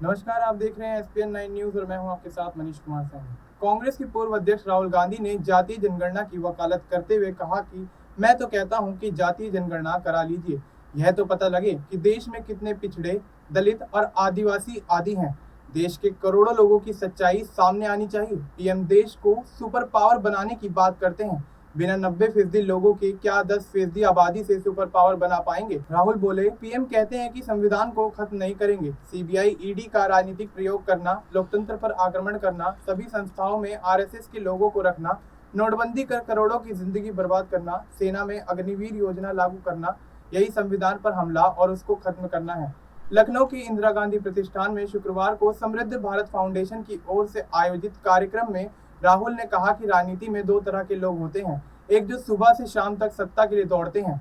नमस्कार, आप देख रहे हैं एसपीएन 9 न्यूज और मैं हूं आपके साथ मनीष कुमार सैनी। कांग्रेस के पूर्व अध्यक्ष राहुल गांधी ने जातीय जनगणना की वकालत करते हुए कहा कि मैं तो कहता हूं कि जातीय जनगणना करा लीजिए, यह तो पता लगे कि देश में कितने पिछड़े, दलित और आदिवासी आदि हैं। देश के करोड़ों लोगों की सच्चाई सामने आनी चाहिए। पीएम देश को सुपर पावर बनाने की बात करते हैं, बिना 90% लोगों के क्या 10% आबादी से सुपर पावर बना पाएंगे। राहुल बोले, पीएम कहते हैं कि संविधान को खत्म नहीं करेंगे। सीबीआई ईडी का राजनीतिक प्रयोग करना, लोकतंत्र पर आक्रमण करना, सभी संस्थाओं में आरएसएस के लोगों को रखना, नोटबंदी कर करोड़ों की जिंदगी बर्बाद करना, सेना में अग्निवीर योजना लागू करना, यही संविधान पर हमला और उसको खत्म करना है। लखनऊ के इंदिरा गांधी प्रतिष्ठान में शुक्रवार को समृद्ध भारत फाउंडेशन की ओर से आयोजित कार्यक्रम में राहुल ने कहा कि राजनीति में दो तरह के लोग होते हैं, एक जो सुबह से शाम तक सत्ता के लिए दौड़ते हैं,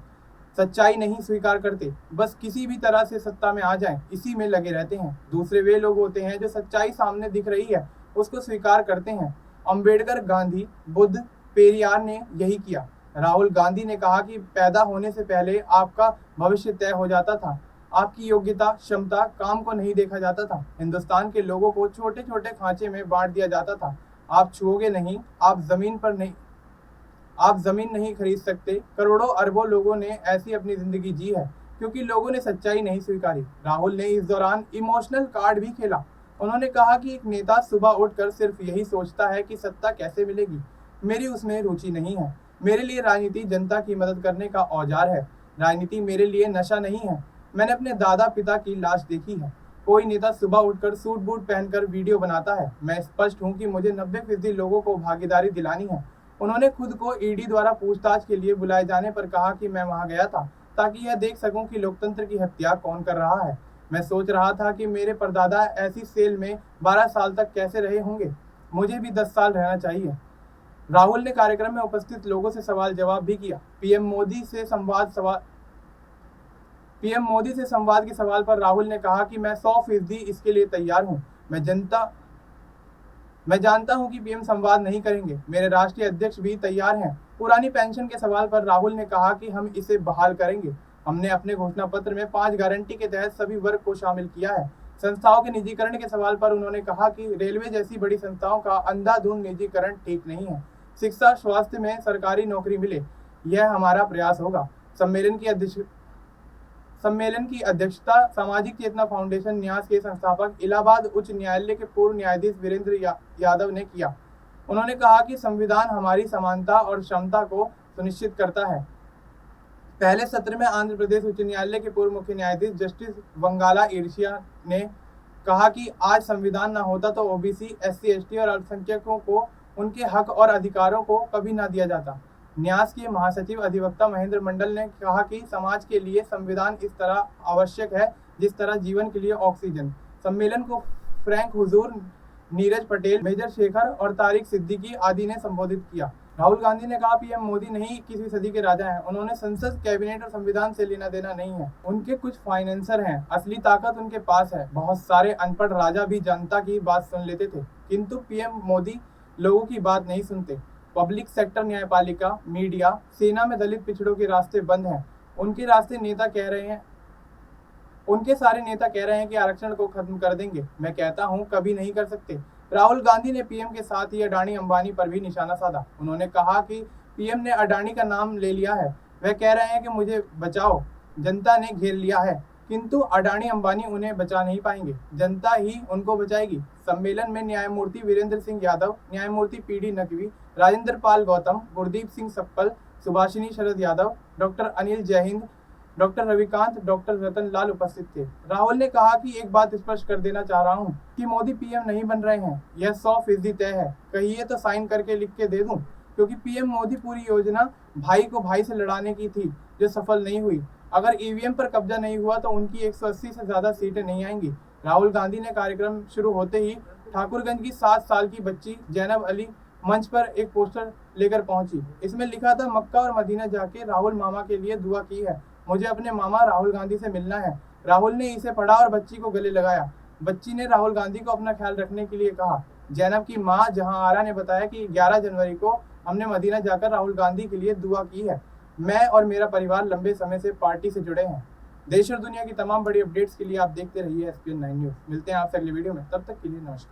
सच्चाई नहीं स्वीकार करते, बस किसी भी तरह से सत्ता में आ जाएं, इसी में लगे रहते हैं। दूसरे वे लोग होते हैं जो सच्चाई सामने दिख रही है उसको स्वीकार करते हैं। अंबेडकर, गांधी, बुद्ध, पेरियार ने यही किया। राहुल गांधी ने कहा कि पैदा होने से पहले आपका भविष्य तय हो जाता था, आपकी योग्यता, क्षमता, काम को नहीं देखा जाता था। हिंदुस्तान के लोगों को छोटे छोटे खांचे में बांट दिया जाता था। आप छुओगे नहीं, आप जमीन नहीं खरीद सकते। करोड़ों अरबों लोगों ने ऐसी अपनी जिंदगी जी है क्योंकि लोगों ने सच्चाई नहीं स्वीकारी। राहुल ने इस दौरान इमोशनल कार्ड भी खेला। उन्होंने कहा कि एक नेता सुबह उठकर सिर्फ यही सोचता है कि सत्ता कैसे मिलेगी, मेरी उसमें रुचि नहीं है। मेरे लिए राजनीति जनता की मदद करने का औजार है। राजनीति मेरे लिए नशा नहीं है। मैंने अपने दादा पिता की लाश देखी है। कोई नेता सुबह उठकर सूट बूट पहनकर वीडियो बनाता है। मैं स्पष्ट हूं कि मुझे 90% लोगों को भागीदारी दिलानी है। उन्होंने खुद को ईडी द्वारा पूछताछ के लिए बुलाए जाने पर कहा कि मैं वहां गया था ताकि यह देख सकूं कि लोकतंत्र की हत्या कौन कर रहा है। मैं सोच रहा था कि मेरे परदादा ऐसी सेल में 12 साल तक कैसे रहे होंगे, मुझे भी 10 साल रहना चाहिए। राहुल ने कार्यक्रम में उपस्थित लोगों से सवाल जवाब भी किया। पीएम मोदी से संवाद के सवाल पर राहुल ने कहा कि मैं 100% इसके लिए तैयार हूं। मैं जानता हूं कि पीएम संवाद नहीं करेंगे। मेरे राष्ट्रीय अध्यक्ष भी तैयार हैं। पुरानी पेंशन के सवाल पर राहुल ने कहा कि हम इसे बहाल करेंगे। हमने अपने घोषणा पत्र में 5 गारंटी के तहत सभी वर्ग को शामिल किया है। संस्थाओं के निजीकरण के सवाल पर उन्होंने कहा कि रेलवे जैसी बड़ी संस्थाओं का अंधाधुंध निजीकरण ठीक नहीं है। शिक्षा, स्वास्थ्य में सरकारी नौकरी मिले, यह हमारा प्रयास होगा। सम्मेलन की अध्यक्षता सामाजिक चेतना फाउंडेशन न्यास के संस्थापक, इलाहाबाद उच्च न्यायालय के पूर्व न्यायाधीश वीरेंद्र यादव ने किया। उन्होंने कहा कि संविधान हमारी समानता और क्षमता को सुनिश्चित करता है। पहले सत्र में आंध्र प्रदेश उच्च न्यायालय के पूर्व मुख्य न्यायाधीश जस्टिस वंगाला ईर्ष्या ने कहा कि आज संविधान न होता तो ओबीसी, एससी, एसटी और अल्पसंख्यकों को उनके हक और अधिकारों को कभी न दिया जाता। न्यास के महासचिव अधिवक्ता महेंद्र मंडल ने कहा कि समाज के लिए संविधान इस तरह आवश्यक है जिस तरह जीवन के लिए ऑक्सीजन। सम्मेलन को फ्रैंक हुजूर, नीरज पटेल, मेजर शेखर और तारिक सिद्दीकी आदि ने संबोधित किया। राहुल गांधी ने कहा, पीएम मोदी नहीं 21वीं सदी के राजा हैं। उन्होंने संसद, कैबिनेट और संविधान से लेना देना नहीं है। उनके कुछ फाइनेंसर हैं, असली ताकत उनके पास है। बहुत सारे अनपढ़ राजा भी जनता की बात सुन लेते थे, किंतु पीएम मोदी लोगों की बात नहीं सुनते। पब्लिक सेक्टर, न्यायपालिका, मीडिया, सेना में दलित पिछड़ों के रास्ते बंद हैं। उनके सारे नेता कह रहे हैं कि आरक्षण को खत्म कर देंगे। मैं कहता हूं कभी नहीं कर सकते। राहुल गांधी ने पीएम के साथ ही अडानी अंबानी पर भी निशाना साधा। उन्होंने कहा कि पीएम ने अडानी का नाम ले लिया है। वह कह रहे हैं कि मुझे बचाओ, जनता ने घेर लिया है, किंतु अडानी अंबानी उन्हें बचा नहीं पाएंगे, जनता ही उनको बचाएगी। सम्मेलन में न्यायमूर्ति वीरेंद्र सिंह यादव, न्यायमूर्ति PD Naqvi, Rajendra Pal Gautam, Gurdeep Singh Sappal, Subhashini Sharad Yadav, doctor Anil Jaihind, doctor Ravikant, doctor Ratan Lal उपस्थित थे। राहुल ने कहा कि एक बात स्पष्ट कर देना चाह रहा हूं कि मोदी पीएम नहीं बन रहे हैं, यह 100% तय है। कहिए तो साइन करके लिख के दे दूं, क्योंकि पीएम मोदी पूरी योजना भाई को भाई से लड़ाने की थी जो सफल नहीं हुई। अगर ईवीएम पर कब्जा नहीं हुआ तो उनकी 180 से ज्यादा सीटें नहीं आएंगी। राहुल गांधी ने कार्यक्रम शुरू होते ही ठाकुरगंज की 7 साल की बच्ची जैनब अली मंच पर एक पोस्टर लेकर पहुंची। इसमें लिखा था, मक्का और मदीना जाके राहुल मामा के लिए दुआ की है, मुझे अपने मामा राहुल गांधी से मिलना है। राहुल ने इसे पढ़ा और बच्ची को गले लगाया। बच्ची ने राहुल गांधी को अपना ख्याल रखने के लिए कहा। जैनब की मां जहां आरा ने बताया कि 11 जनवरी को हमने मदीना जाकर राहुल गांधी के लिए दुआ की है। मैं और मेरा परिवार लंबे समय से पार्टी से जुड़े हैं। देश और दुनिया की तमाम बड़ी अपडेट्स के लिए आप देखते रहिए SPN 9 न्यूज। मिलते हैं आपसे अगली वीडियो में, तब तक के लिए नमस्कार।